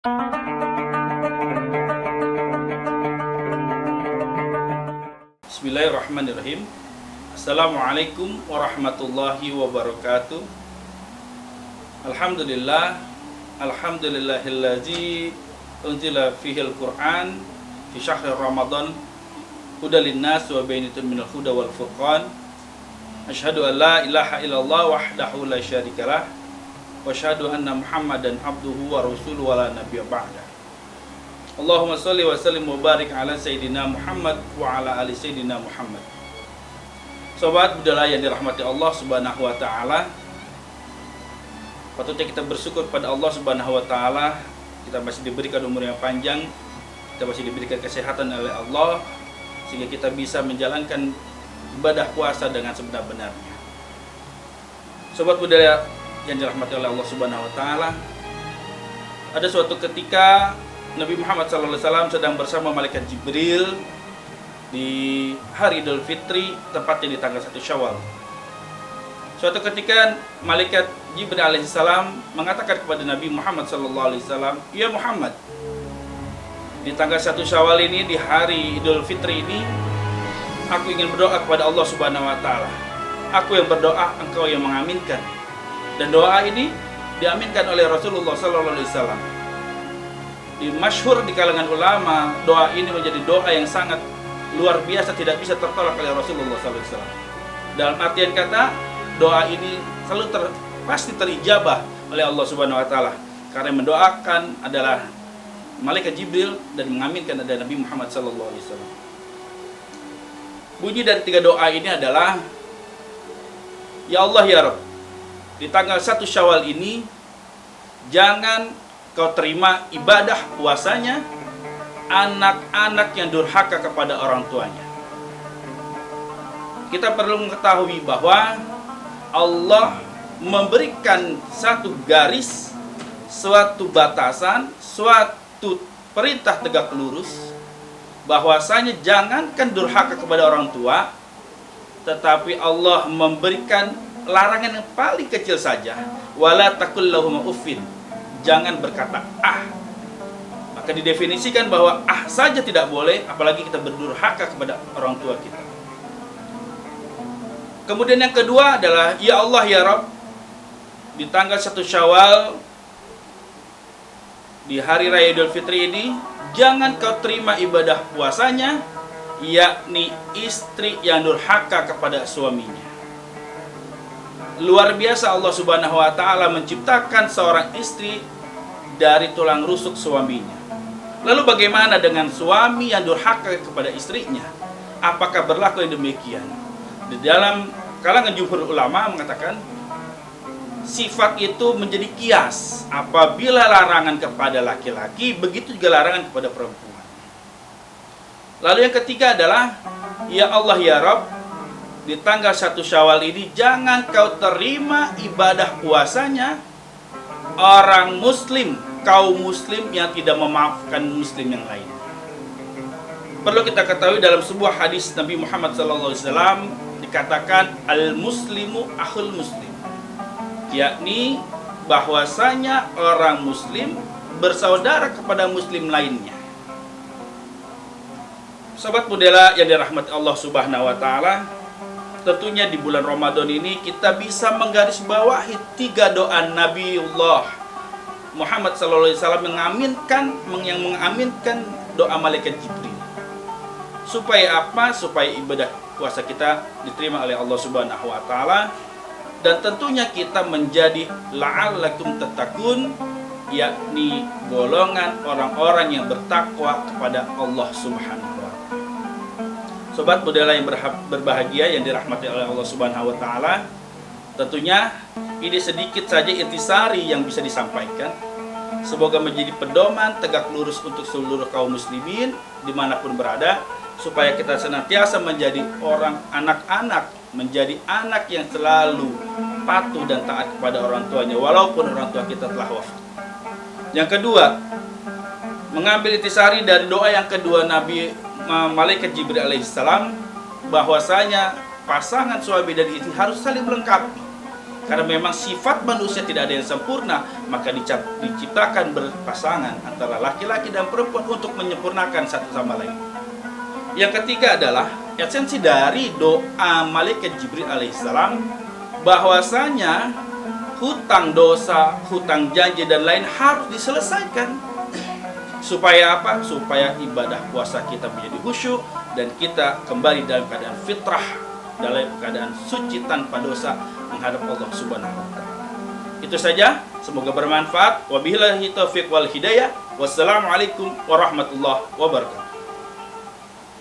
Bismillahirrahmanirrahim. Assalamualaikum warahmatullahi wabarakatuh. Alhamdulillah, alhamdulillahillazi unzila fihil Qur'an fi syahri Ramadan hudal linnas wa bainatun minal huda wal furqan. Asyhadu an la ilaha illallah wahdahu la syarikalah wa asyhadu anna Muhammadan abduhu wa rasuluhu wa la nabiyya ba'da. Allahumma sholli wa sallim wa barik ala sayyidina Muhammad wa ala ali sayyidina Muhammad. Sobat budaya yang dirahmati Allah Subhanahu wa taala, patutnya kita bersyukur pada Allah Subhanahu wa taala. Kita masih diberikan umur yang panjang, kita masih diberikan kesehatan oleh Allah, sehingga kita bisa menjalankan ibadah puasa dengan sebenar-benarnya. Sobat budaya yang dirahmati oleh Allah Subhanahu wa taala, ada suatu ketika Nabi Muhammad SAW sedang bersama malaikat Jibril di hari Idul Fitri, tepatnya di tanggal 1 Syawal. Suatu ketika malaikat Jibril alaihissalam mengatakan kepada Nabi Muhammad SAW, "Ya Muhammad, di tanggal 1 Syawal ini, di hari Idul Fitri ini, aku ingin berdoa kepada Allah Subhanahu wa taala. Aku yang berdoa, engkau yang mengaminkan." Dan doa ini diaminkan oleh Rasulullah SAW. Masyhur di kalangan ulama, doa ini menjadi doa yang sangat luar biasa, tidak bisa tertolak oleh Rasulullah SAW. Dalam artian kata, doa ini selalu pasti terijabah oleh Allah Subhanahu wa taala, karena yang mendoakan adalah malaikat Jibril dan mengaminkan adalah Nabi Muhammad SAW. Bunyi dari 3 doa ini adalah, "Ya Allah ya Rabb, di tanggal 1 Syawal ini jangan kau terima ibadah puasanya anak-anak yang durhaka kepada orang tuanya." Kita perlu mengetahui bahwa Allah memberikan satu garis, suatu batasan, suatu perintah tegak lurus, bahwasanya jangankan durhaka kepada orang tua, tetapi Allah memberikan larangan yang paling kecil saja, wala taqul lahum uffin, jangan berkata ah. Maka didefinisikan bahwa ah saja tidak boleh, apalagi kita berdurhaka kepada orang tua kita. Kemudian yang kedua adalah, ya Allah ya Rabb, di tanggal 1 Syawal, di hari raya Idul Fitri ini, jangan kau terima ibadah puasanya, yakni istri yang durhaka kepada suaminya. Luar biasa Allah Subhanahu wa taala menciptakan seorang istri dari tulang rusuk suaminya. Lalu bagaimana dengan suami yang durhaka kepada istrinya? Apakah berlaku yang demikian? Di dalam kalangan jumhur ulama mengatakan sifat itu menjadi kias. Apabila larangan kepada laki-laki, begitu juga larangan kepada perempuan. Lalu yang ketiga adalah, ya Allah ya Rabb, di tanggal 1 Syawal ini jangan kau terima ibadah puasanya orang muslim, kaum muslim yang tidak memaafkan muslim yang lain. Perlu kita ketahui dalam sebuah hadis Nabi Muhammad SAW dikatakan al-muslimu akhul muslim, yakni bahwasanya orang muslim bersaudara kepada muslim lainnya. Sobat budaya yang dirahmati Allah Subhanahu wa taala, tentunya di bulan Ramadan ini kita bisa menggarisbawahi 3 doa Nabiullah Muhammad SAW yang mengaminkan doa malaikat Jibril. Supaya apa? Supaya ibadah puasa kita diterima oleh Allah Subhanahu wa taala, dan tentunya kita menjadi la'allakum tattaqun, yakni golongan orang-orang yang bertakwa kepada Allah Subhanahu wa taala. Sobat budaya yang berbahagia yang dirahmati oleh Allah Subhanahu wa taala, tentunya ini sedikit saja intisari yang bisa disampaikan. Semoga menjadi pedoman tegak lurus untuk seluruh kaum muslimin dimanapun berada, supaya kita senantiasa menjadi anak-anak, menjadi anak yang selalu patuh dan taat kepada orang tuanya walaupun orang tua kita telah wafat. Yang kedua, mengambil intisari dari doa yang kedua Nabi malaikat Jibril alaihissalam, bahwasanya pasangan suami dan istri harus saling melengkapi. Karena memang sifat manusia tidak ada yang sempurna, maka diciptakan berpasangan antara laki-laki dan perempuan untuk menyempurnakan satu sama lain. Yang ketiga adalah esensi dari doa malaikat Jibril alaihissalam, bahwasanya hutang dosa, hutang janji dan lain harus diselesaikan. Supaya apa? Supaya ibadah puasa kita menjadi khusyuk dan kita kembali dalam keadaan fitrah, dalam keadaan suci tanpa dosa menghadap Allah Subhanahu wa taala. Itu saja, semoga bermanfaat. Wabillahi taufiq wal hidayah. Wassalamualaikum warahmatullahi wabarakatuh.